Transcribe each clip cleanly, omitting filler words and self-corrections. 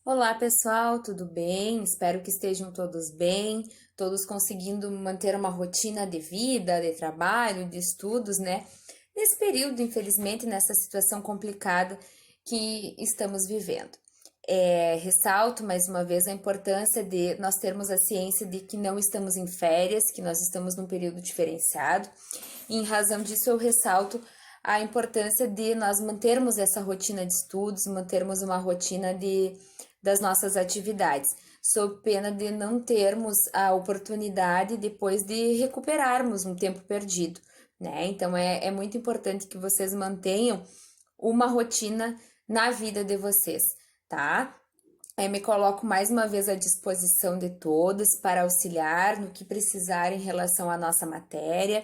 Olá, pessoal, tudo bem? Espero que estejam todos bem, todos conseguindo manter uma rotina de vida, de trabalho, de estudos, né? Nesse período, infelizmente, nessa situação complicada que estamos vivendo. Ressalto mais uma vez a importância de nós termos a ciência de que não estamos em férias, que nós estamos num período diferenciado. E em razão disso, eu ressalto a importância de nós mantermos essa rotina de estudos, mantermos uma rotina das nossas atividades, sob pena de não termos a oportunidade depois de recuperarmos um tempo perdido, né? Então é muito importante que vocês mantenham uma rotina na vida de vocês, tá? Me coloco mais uma vez à disposição de todos para auxiliar no que precisar em relação à nossa matéria.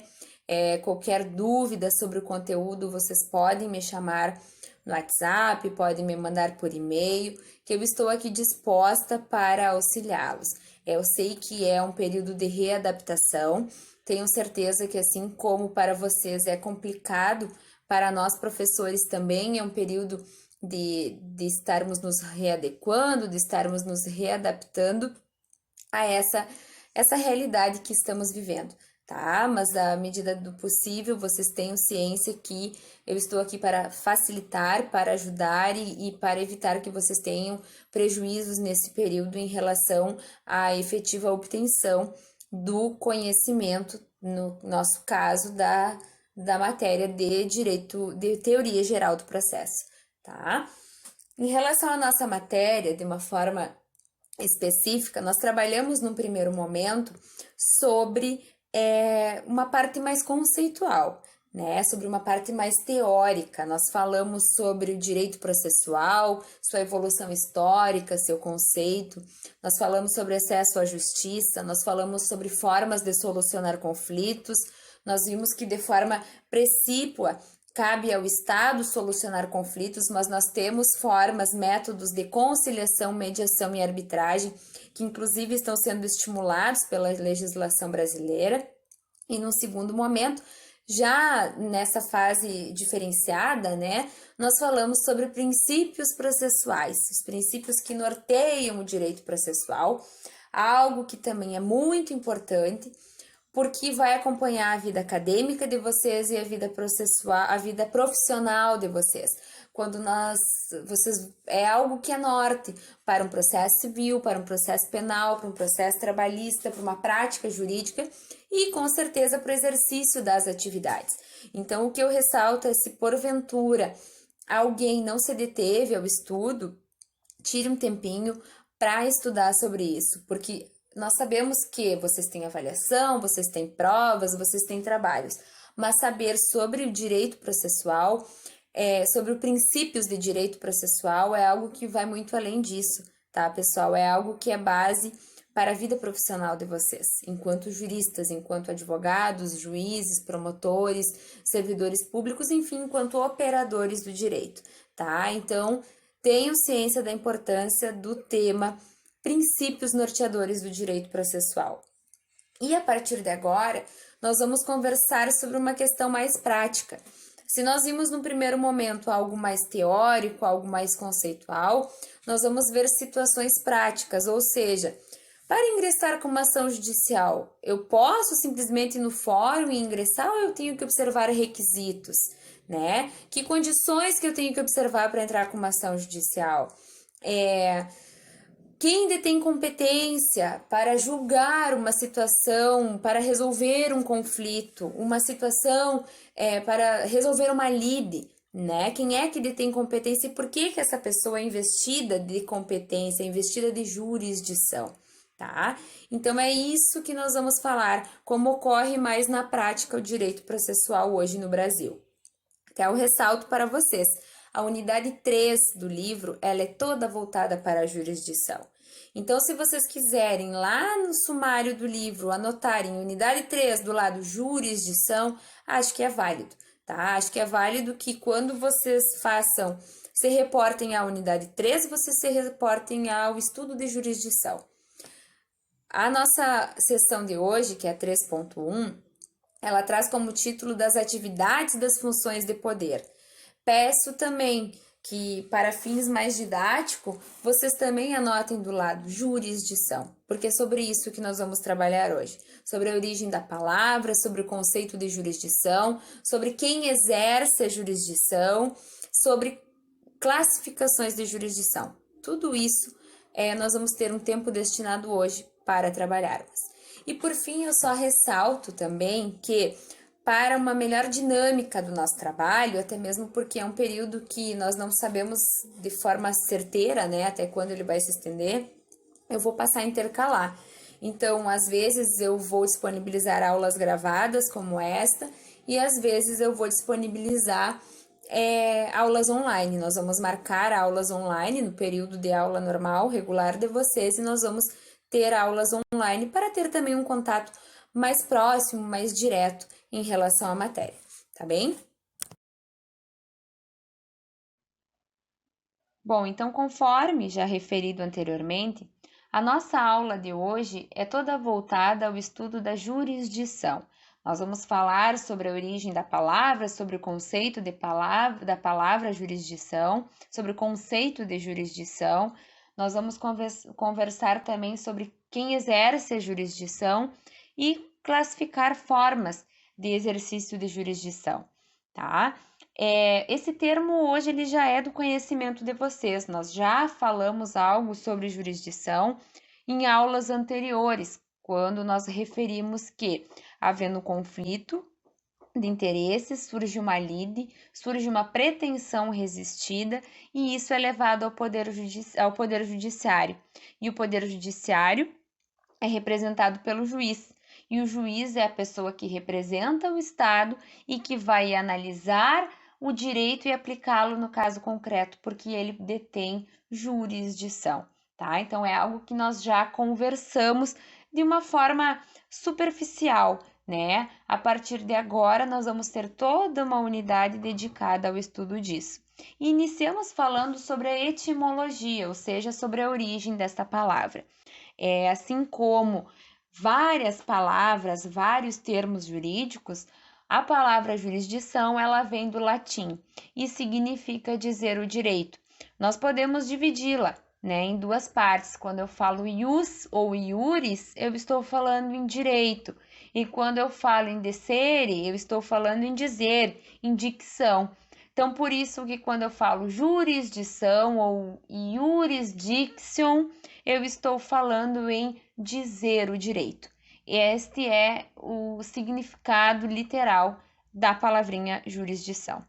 Qualquer dúvida sobre o conteúdo, vocês podem me chamar no WhatsApp, podem me mandar por e-mail, que eu estou aqui disposta para auxiliá-los. Eu sei que é um período de readaptação, tenho certeza que, assim como para vocês é complicado, para nós professores também é um período de estarmos nos readequando, de estarmos nos readaptando a essa realidade que estamos vivendo, tá? Mas à medida do possível, vocês tenham ciência que eu estou aqui para facilitar, para ajudar e para evitar que vocês tenham prejuízos nesse período em relação à efetiva obtenção do conhecimento, no nosso caso, da matéria de direito, de teoria geral do processo, tá? Em relação à nossa matéria, de uma forma específica, nós trabalhamos num primeiro momento sobre uma parte mais conceitual, né? Sobre uma parte mais teórica. Nós falamos sobre o direito processual, sua evolução histórica, seu conceito. Nós falamos sobre acesso à justiça, nós falamos sobre formas de solucionar conflitos. Nós vimos que de forma precípua cabe ao Estado solucionar conflitos, mas nós temos formas, métodos de conciliação, mediação e arbitragem, que inclusive estão sendo estimulados pela legislação brasileira. E num segundo momento, já nessa fase diferenciada, né, nós falamos sobre princípios processuais, os princípios que norteiam o direito processual, algo que também é muito importante, porque vai acompanhar a vida acadêmica de vocês e a vida processual, a vida profissional de vocês. Vocês é algo que é norte para um processo civil, para um processo penal, para um processo trabalhista, para uma prática jurídica e com certeza para o exercício das atividades. Então, o que eu ressalto é se porventura alguém não se deteve ao estudo, tire um tempinho para estudar sobre isso, porque nós sabemos que vocês têm avaliação, vocês têm provas, vocês têm trabalhos, mas saber sobre o direito processual, sobre os princípios de direito processual é algo que vai muito além disso, tá, pessoal? É algo que é base para a vida profissional de vocês, enquanto juristas, enquanto advogados, juízes, promotores, servidores públicos, enfim, enquanto operadores do direito, tá? Então, tenham ciência da importância do tema princípios norteadores do direito processual. E a partir de agora, nós vamos conversar sobre uma questão mais prática. Se nós vimos no primeiro momento algo mais teórico, algo mais conceitual, nós vamos ver situações práticas, ou seja, para ingressar com uma ação judicial, eu posso simplesmente ir no fórum e ingressar ou eu tenho que observar requisitos, né? Que condições que eu tenho que observar para entrar com uma ação judicial? Quem detém competência para julgar uma situação, para resolver um conflito, uma situação para resolver uma lide, né? Quem é que detém competência e por que essa pessoa é investida de competência, investida de jurisdição, tá? Então é isso que nós vamos falar, como ocorre mais na prática o direito processual hoje no Brasil. Até eu ressalto para vocês, a unidade 3 do livro, ela é toda voltada para a jurisdição. Então, se vocês quiserem lá no sumário do livro anotarem unidade 3 do lado jurisdição, acho que é válido, tá? Acho que é válido que quando vocês se reportem à unidade 3, vocês se reportem ao estudo de jurisdição. A nossa sessão de hoje, que é a 3.1, ela traz como título das atividades das funções de poder. Peço também que para fins mais didáticos, vocês também anotem do lado jurisdição, porque é sobre isso que nós vamos trabalhar hoje, sobre a origem da palavra, sobre o conceito de jurisdição, sobre quem exerce a jurisdição, sobre classificações de jurisdição. Tudo isso nós vamos ter um tempo destinado hoje para trabalharmos. E por fim, eu só ressalto também que para uma melhor dinâmica do nosso trabalho, até mesmo porque é um período que nós não sabemos de forma certeira, né, até quando ele vai se estender, eu vou passar a intercalar. Então, às vezes eu vou disponibilizar aulas gravadas como esta, e às vezes eu vou disponibilizar aulas online. Nós vamos marcar aulas online no período de aula normal, regular de vocês, e nós vamos ter aulas online para ter também um contato mais próximo, mais direto em relação à matéria, tá bem? Bom, então, conforme já referido anteriormente, a nossa aula de hoje é toda voltada ao estudo da jurisdição. Nós vamos falar sobre a origem da palavra, sobre o conceito da palavra jurisdição, sobre o conceito de jurisdição. Nós vamos conversar também sobre quem exerce a jurisdição e classificar formas de exercício de jurisdição, tá? Esse termo hoje ele já é do conhecimento de vocês. Nós já falamos algo sobre jurisdição em aulas anteriores, quando nós referimos que, havendo conflito de interesses, surge uma lide, surge uma pretensão resistida e isso é levado ao poder judiciário. E o poder judiciário é representado pelo juiz. E o juiz é a pessoa que representa o Estado e que vai analisar o direito e aplicá-lo no caso concreto, porque ele detém jurisdição, tá? Então é algo que nós já conversamos de uma forma superficial, né? A partir de agora nós vamos ter toda uma unidade dedicada ao estudo disso. E iniciamos falando sobre a etimologia, ou seja, sobre a origem desta palavra. Assim como várias palavras, vários termos jurídicos, a palavra jurisdição, ela vem do latim e significa dizer o direito. Nós podemos dividi-la, né, em duas partes. Quando eu falo ius ou iuris, eu estou falando em direito. E quando eu falo em decere, eu estou falando em dizer, em dicção. Então, por isso que quando eu falo jurisdição ou jurisdiction, eu estou falando em dizer o direito. Este é o significado literal da palavrinha jurisdição.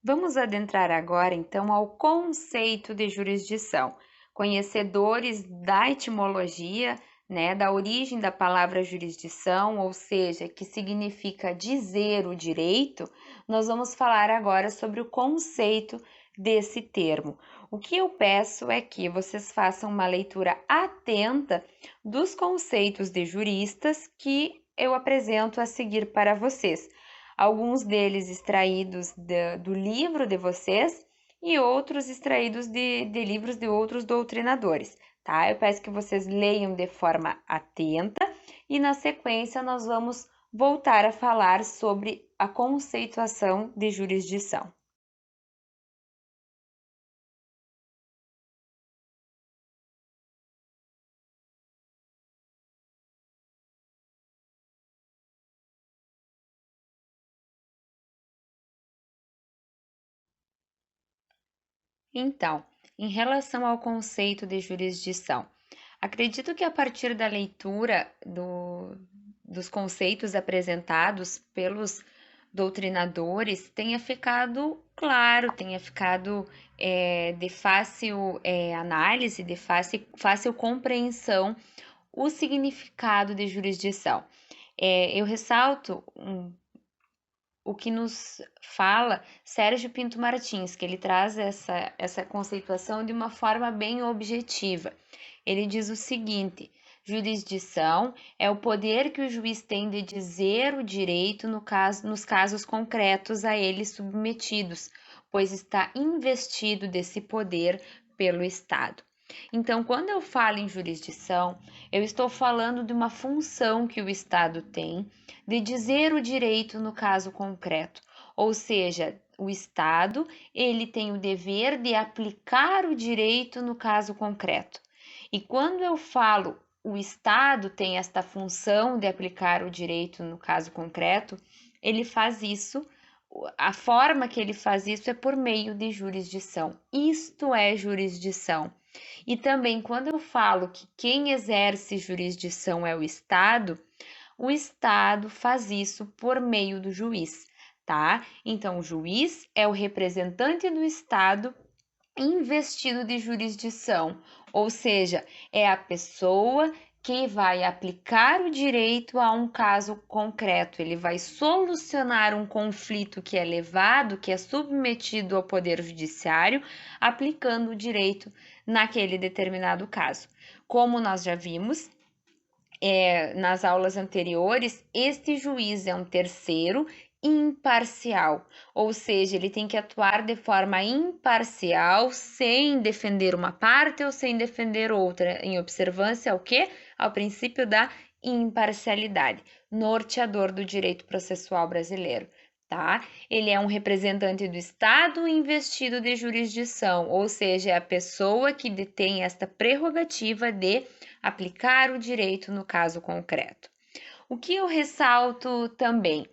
Vamos adentrar agora, então, ao conceito de jurisdição. Conhecedores da etimologia, né, da origem da palavra jurisdição, ou seja, que significa dizer o direito, nós vamos falar agora sobre o conceito desse termo. O que eu peço é que vocês façam uma leitura atenta dos conceitos de juristas que eu apresento a seguir para vocês. Alguns deles extraídos do livro de vocês e outros extraídos de livros de outros doutrinadores, tá? Eu peço que vocês leiam de forma atenta e na sequência nós vamos voltar a falar sobre a conceituação de jurisdição. Então, em relação ao conceito de jurisdição, acredito que a partir da leitura dos conceitos apresentados pelos doutrinadores tenha ficado claro, tenha ficado de fácil análise, de fácil compreensão o significado de jurisdição. Eu ressalto o que nos fala Sérgio Pinto Martins, que ele traz essa conceituação de uma forma bem objetiva. Ele diz o seguinte: jurisdição é o poder que o juiz tem de dizer o direito nos casos concretos a ele submetidos, pois está investido desse poder pelo Estado. Então, quando eu falo em jurisdição, eu estou falando de uma função que o Estado tem de dizer o direito no caso concreto, ou seja, o Estado, ele tem o dever de aplicar o direito no caso concreto. E quando eu falo o Estado tem esta função de aplicar o direito no caso concreto, ele faz isso, a forma que ele faz isso é por meio de jurisdição. Isto é jurisdição. E também, quando eu falo que quem exerce jurisdição é o Estado faz isso por meio do juiz, tá? Então, o juiz é o representante do Estado investido de jurisdição, ou seja, é a pessoa que vai aplicar o direito a um caso concreto, ele vai solucionar um conflito que é levado, que é submetido ao Poder Judiciário, aplicando o direito naquele determinado caso. Como nós já vimos, nas aulas anteriores, este juiz é um terceiro imparcial, ou seja, ele tem que atuar de forma imparcial, sem defender uma parte ou sem defender outra, em observância ao quê? Ao princípio da imparcialidade, norteador do direito processual brasileiro. Tá? Ele é um representante do Estado investido de jurisdição, ou seja, é a pessoa que detém esta prerrogativa de aplicar o direito no caso concreto. O que eu ressalto também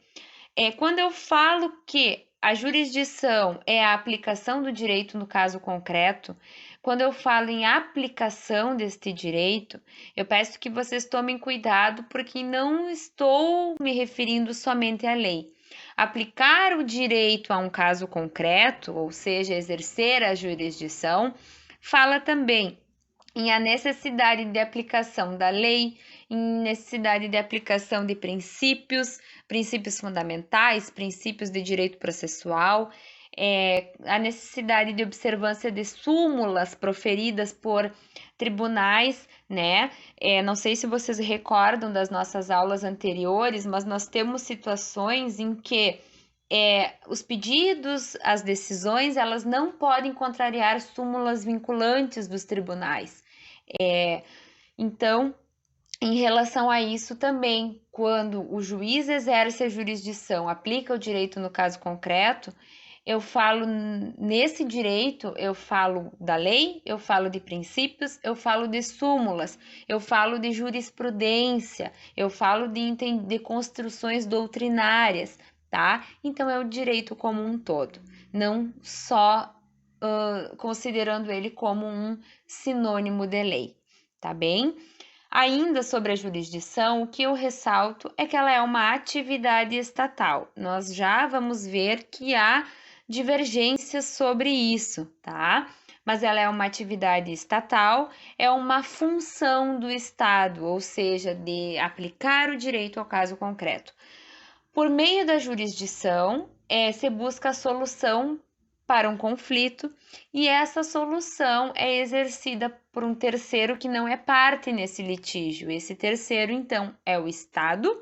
é quando eu falo que a jurisdição é a aplicação do direito no caso concreto, quando eu falo em aplicação deste direito, eu peço que vocês tomem cuidado porque não estou me referindo somente à lei. Aplicar o direito a um caso concreto, ou seja, exercer a jurisdição, fala também em a necessidade de aplicação da lei, em necessidade de aplicação de princípios fundamentais, princípios de direito processual, a necessidade de observância de súmulas proferidas por tribunais, né? Não sei se vocês recordam das nossas aulas anteriores, mas nós temos situações em que os pedidos, as decisões, elas não podem contrariar súmulas vinculantes dos tribunais. Então, em relação a isso também, quando o juiz exerce a jurisdição, aplica o direito no caso concreto, eu falo nesse direito, eu falo da lei, eu falo de princípios, eu falo de súmulas, eu falo de jurisprudência, eu falo de construções doutrinárias, tá? Então, é o direito como um todo, não só considerando ele como um sinônimo de lei, tá bem? Ainda sobre a jurisdição, o que eu ressalto é que ela é uma atividade estatal. Nós já vamos ver que há divergências sobre isso, tá? Mas ela é uma atividade estatal, é uma função do Estado, ou seja, de aplicar o direito ao caso concreto. Por meio da jurisdição, se busca a solução para um conflito e essa solução é exercida por um terceiro que não é parte nesse litígio. Esse terceiro, então, é o Estado,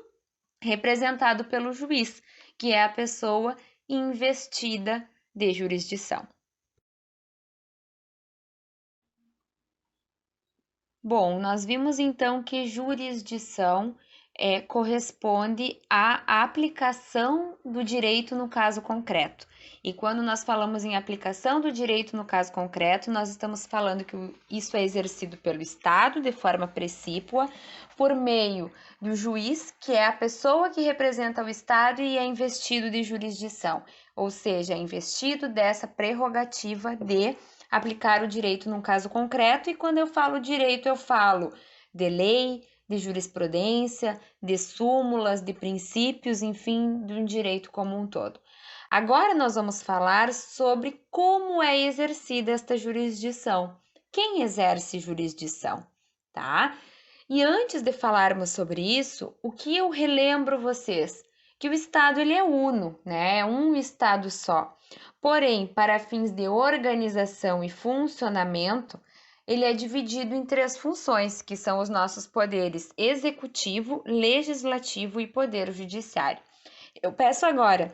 representado pelo juiz, que é a pessoa investida de jurisdição. Bom, nós vimos então que jurisdição corresponde à aplicação do direito no caso concreto. E quando nós falamos em aplicação do direito no caso concreto, nós estamos falando que isso é exercido pelo Estado de forma precípua, por meio do juiz, que é a pessoa que representa o Estado e é investido de jurisdição, ou seja, é investido dessa prerrogativa de aplicar o direito num caso concreto. E quando eu falo direito, eu falo de lei, de jurisprudência, de súmulas, de princípios, enfim, de um direito como um todo. Agora nós vamos falar sobre como é exercida esta jurisdição. Quem exerce jurisdição, tá? E antes de falarmos sobre isso, o que eu relembro vocês? Que o Estado ele é uno, né? É um Estado só. Porém, para fins de organização e funcionamento, ele é dividido em 3 funções, que são os nossos poderes executivo, legislativo e poder judiciário. Eu peço agora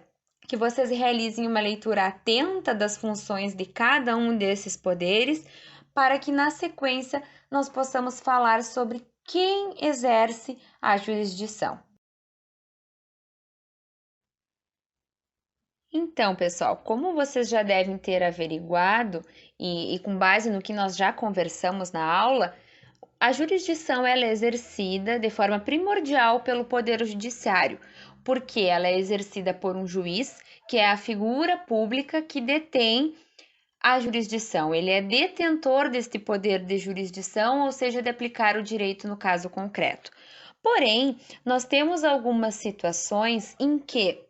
que vocês realizem uma leitura atenta das funções de cada um desses poderes, para que na sequência nós possamos falar sobre quem exerce a jurisdição. Então, pessoal, como vocês já devem ter averiguado e com base no que nós já conversamos na aula, a jurisdição ela é exercida de forma primordial pelo Poder Judiciário, porque ela é exercida por um juiz, que é a figura pública que detém a jurisdição. Ele é detentor deste poder de jurisdição, ou seja, de aplicar o direito no caso concreto. Porém, nós temos algumas situações em que,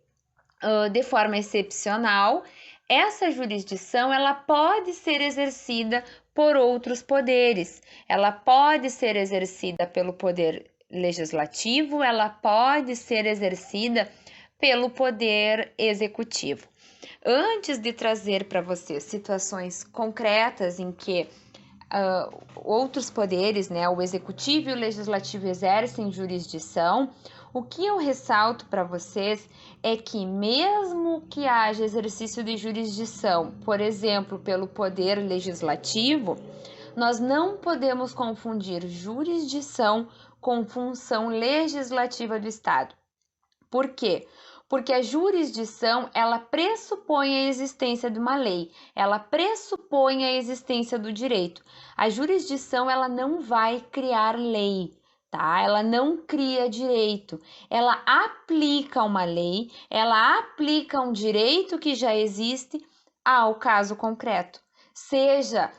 de forma excepcional, essa jurisdição ela pode ser exercida por outros poderes. Ela pode ser exercida pelo poder legislativo, ela pode ser exercida pelo poder executivo. Antes de trazer para vocês situações concretas em que outros poderes, né, o executivo e o legislativo exercem jurisdição, o que eu ressalto para vocês é que mesmo que haja exercício de jurisdição, por exemplo, pelo poder legislativo, nós não podemos confundir jurisdição com função legislativa do Estado. Por quê? Porque a jurisdição, ela pressupõe a existência de uma lei, ela pressupõe a existência do direito. A jurisdição, ela não vai criar lei, tá? Ela não cria direito, ela aplica uma lei, ela aplica um direito que já existe ao caso concreto. Seja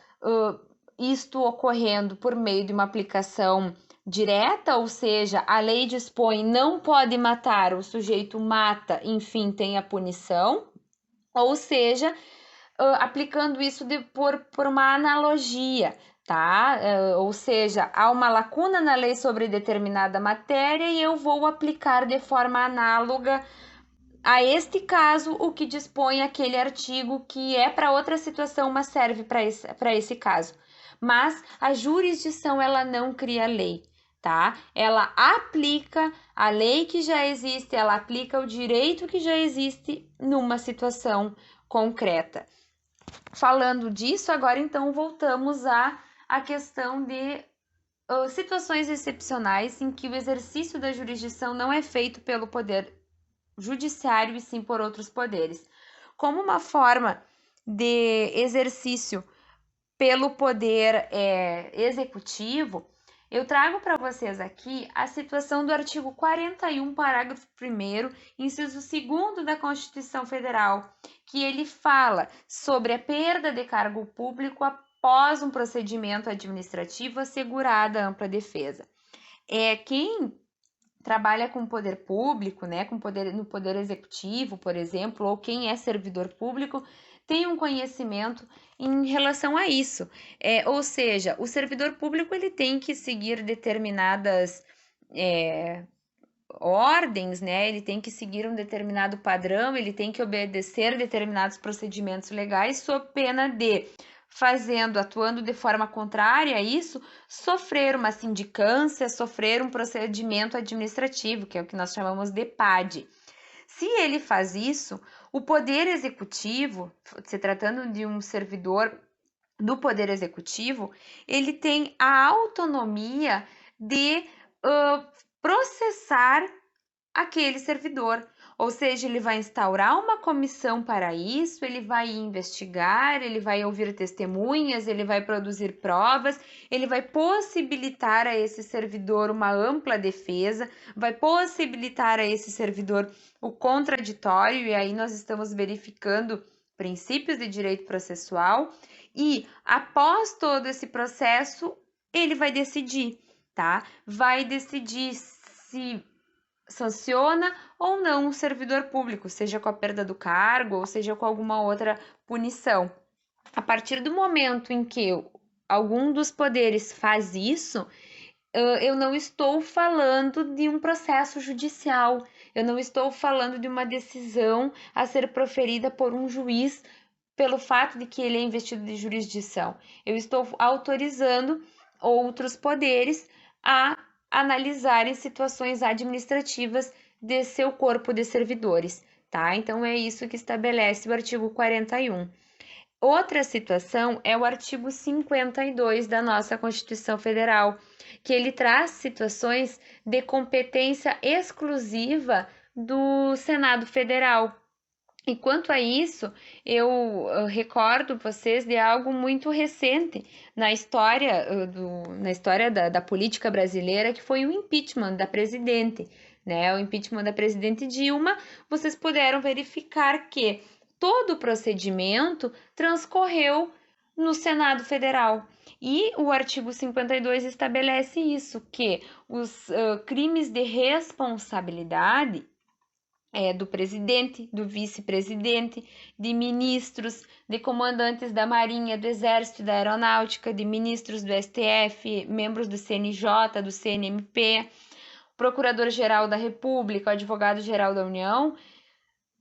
isto ocorrendo por meio de uma aplicação direta, ou seja, a lei dispõe não pode matar, o sujeito mata, enfim, tem a punição, ou seja, aplicando isso por uma analogia, tá? Ou seja, há uma lacuna na lei sobre determinada matéria e eu vou aplicar de forma análoga a este caso o que dispõe aquele artigo que é para outra situação, mas serve para esse caso. Mas a jurisdição, ela não cria lei, tá? Ela aplica a lei que já existe, ela aplica o direito que já existe numa situação concreta. Falando disso, agora então voltamos à questão de situações excepcionais em que o exercício da jurisdição não é feito pelo poder judiciário e sim por outros poderes. Como uma forma de exercício pelo poder executivo, eu trago para vocês aqui a situação do artigo 41, parágrafo 1º, inciso 2º da Constituição Federal, que ele fala sobre a perda de cargo público após um procedimento administrativo assegurada a ampla defesa. Quem trabalha com poder público, né, no poder executivo, por exemplo, ou quem é servidor público, tem um conhecimento em relação a isso. Ou seja, o servidor público ele tem que seguir determinadas ordens, né? Ele tem que seguir um determinado padrão, ele tem que obedecer determinados procedimentos legais, sob pena de, atuando de forma contrária a isso, sofrer uma sindicância, sofrer um procedimento administrativo, que é o que nós chamamos de PAD. Se ele faz isso, o Poder Executivo, se tratando de um servidor do Poder Executivo, ele tem a autonomia de processar aquele servidor. Ou seja, ele vai instaurar uma comissão para isso, ele vai investigar, ele vai ouvir testemunhas, ele vai produzir provas, ele vai possibilitar a esse servidor uma ampla defesa, vai possibilitar a esse servidor o contraditório, e aí nós estamos verificando princípios de direito processual, e após todo esse processo, ele vai decidir, tá? Vai decidir se sanciona ou não o servidor público, seja com a perda do cargo ou seja com alguma outra punição. A partir do momento em que algum dos poderes faz isso, eu não estou falando de um processo judicial, eu não estou falando de uma decisão a ser proferida por um juiz pelo fato de que ele é investido de jurisdição. Eu estou autorizando outros poderes a analisarem situações administrativas de seu corpo de servidores, tá? Então, é isso que estabelece o artigo 41. Outra situação é o artigo 52 da nossa Constituição Federal, que ele traz situações de competência exclusiva do Senado Federal. E quanto a isso, eu recordo vocês de algo muito recente na história, na história da política brasileira, que foi o impeachment da presidente, né? O impeachment da presidente Dilma. Vocês puderam verificar que todo o procedimento transcorreu no Senado Federal. E o artigo 52 estabelece isso, que os crimes de responsabilidade do presidente, do vice-presidente, de ministros, de comandantes da Marinha, do Exército, da Aeronáutica, de ministros do STF, membros do CNJ, do CNMP, Procurador-Geral da República, Advogado-Geral da União.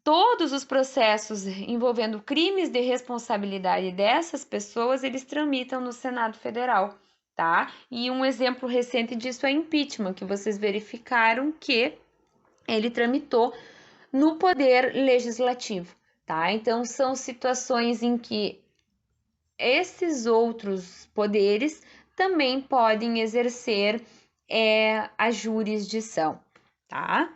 Todos os processos envolvendo crimes de responsabilidade dessas pessoas, eles tramitam no Senado Federal, tá? E um exemplo recente disso é impeachment, que vocês verificaram que ele tramitou no Poder Legislativo, tá? Então, são situações em que esses outros poderes também podem exercer a jurisdição, tá?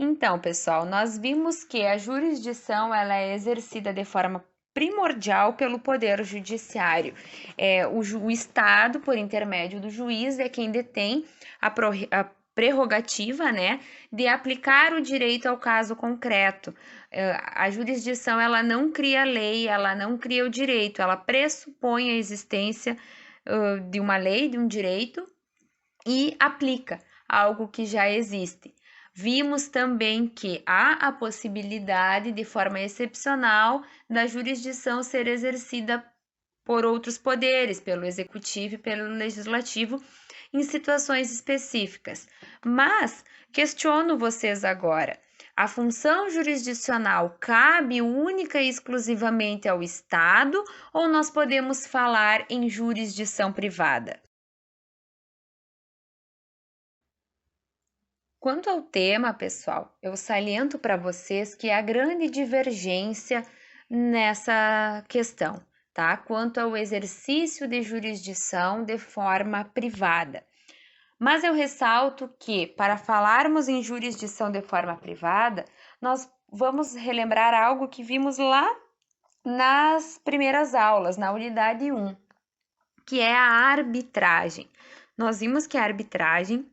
Então, pessoal, nós vimos que a jurisdição ela é exercida de forma primordial pelo Poder Judiciário. O Estado, por intermédio do juiz, é quem detém a prerrogativa, né, de aplicar o direito ao caso concreto. A jurisdição ela não cria lei, ela não cria o direito, ela pressupõe a existência de uma lei, de um direito e aplica algo que já existe. Vimos também que há a possibilidade, de forma excepcional, da jurisdição ser exercida por outros poderes, pelo executivo e pelo legislativo, em situações específicas. Mas questiono vocês agora: a função jurisdicional cabe única e exclusivamente ao Estado ou nós podemos falar em jurisdição privada? Quanto ao tema, pessoal, eu saliento para vocês que há grande divergência nessa questão, tá? Quanto ao exercício de jurisdição de forma privada. Mas eu ressalto que, para falarmos em jurisdição de forma privada, nós vamos relembrar algo que vimos lá nas primeiras aulas, na unidade 1, que é a arbitragem. Nós vimos que a arbitragem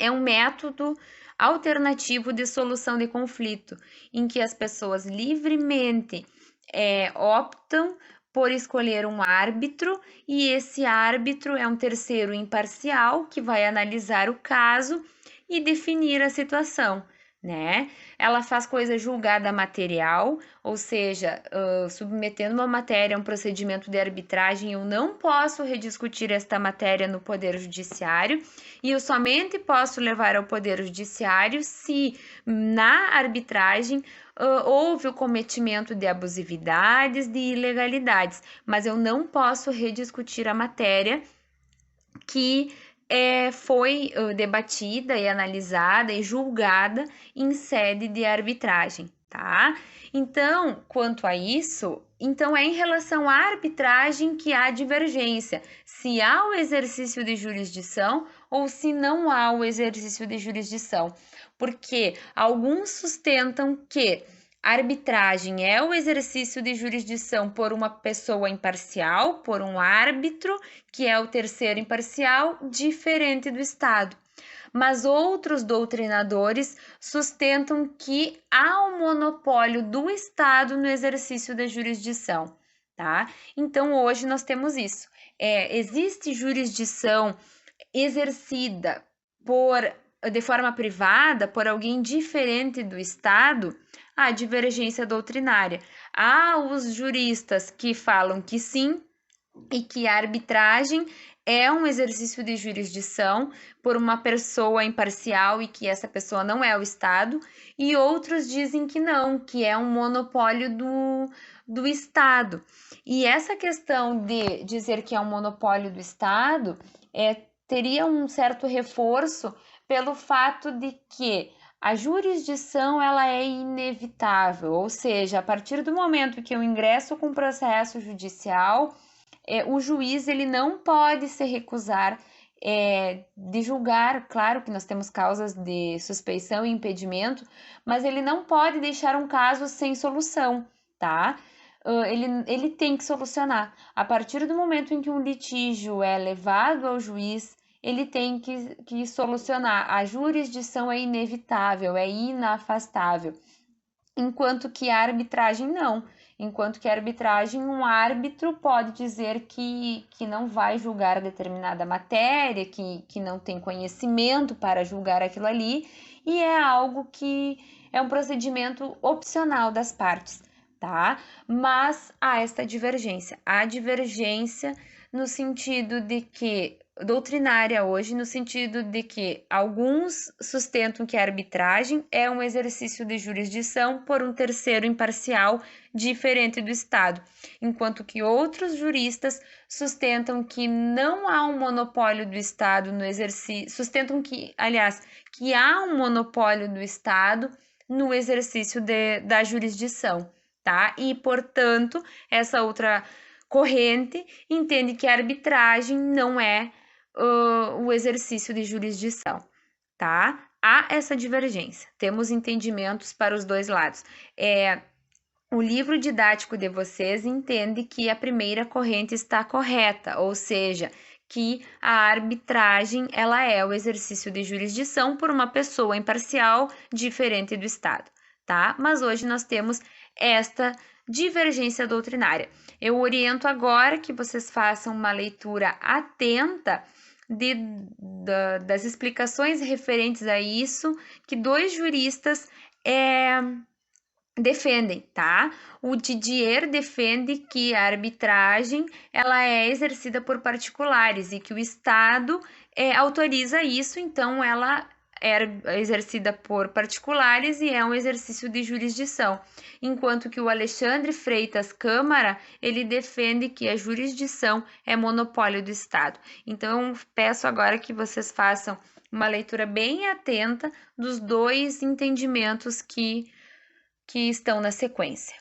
é um método alternativo de solução de conflito, em que as pessoas livremente optam por escolher um árbitro, e esse árbitro é um terceiro imparcial que vai analisar o caso e definir a situação, né? Ela faz coisa julgada material, ou seja, submetendo uma matéria a um procedimento de arbitragem, eu não posso rediscutir esta matéria no Poder Judiciário, e eu somente posso levar ao Poder Judiciário se na arbitragem houve o cometimento de abusividades, de ilegalidades, mas eu não posso rediscutir a matéria que foi debatida e analisada e julgada em sede de arbitragem, tá? Então, quanto a isso, então é em relação à arbitragem que há divergência, se há o exercício de jurisdição ou se não há o exercício de jurisdição, porque alguns sustentam que a arbitragem é o exercício de jurisdição por uma pessoa imparcial, por um árbitro, que é o terceiro imparcial, diferente do Estado. Mas outros doutrinadores sustentam que há um monopólio do Estado no exercício da jurisdição, tá? Então, hoje nós temos isso. Existe jurisdição exercida de forma privada por alguém diferente do Estado? Há divergência doutrinária. Há os juristas que falam que sim, e que a arbitragem é um exercício de jurisdição por uma pessoa imparcial e que essa pessoa não é o Estado, e outros dizem que não, que é um monopólio do Estado. E essa questão de dizer que é um monopólio do Estado teria um certo reforço pelo fato de que A jurisdição ela é inevitável, ou seja, a partir do momento que eu ingresso com processo judicial, o juiz ele não pode se recusar de julgar. Claro que nós temos causas de suspeição e impedimento, mas ele não pode deixar um caso sem solução, tá? Ele tem que solucionar. A partir do momento em que um litígio é levado ao juiz, ele tem que solucionar. A jurisdição é inevitável, é inafastável, enquanto que a arbitragem não. Enquanto que a arbitragem, um árbitro pode dizer que não vai julgar determinada matéria, que não tem conhecimento para julgar aquilo ali, e é algo que é um procedimento opcional das partes, tá? Mas há esta divergência. Há divergência no sentido de que doutrinária hoje, no sentido de que alguns sustentam que a arbitragem é um exercício de jurisdição por um terceiro imparcial diferente do Estado, enquanto que outros juristas sustentam que não há um monopólio do Estado no exercício, sustentam que, aliás, que há um monopólio do Estado no exercício da jurisdição, tá? E, portanto, essa outra corrente entende que a arbitragem não é o exercício de jurisdição, tá? Há essa divergência, temos entendimentos para os dois lados. O livro didático de vocês entende que a primeira corrente está correta, ou seja, que a arbitragem ela é o exercício de jurisdição por uma pessoa imparcial diferente do Estado, tá? Mas hoje nós temos esta divergência doutrinária. Eu oriento agora que vocês façam uma leitura atenta das explicações referentes a isso, que dois juristas defendem, tá? O Didier defende que a arbitragem ela é exercida por particulares e que o Estado autoriza isso, então ela é exercida por particulares e é um exercício de jurisdição. Enquanto que o Alexandre Freitas Câmara, ele defende que a jurisdição é monopólio do Estado. Então, peço agora que vocês façam uma leitura bem atenta dos dois entendimentos que estão na sequência.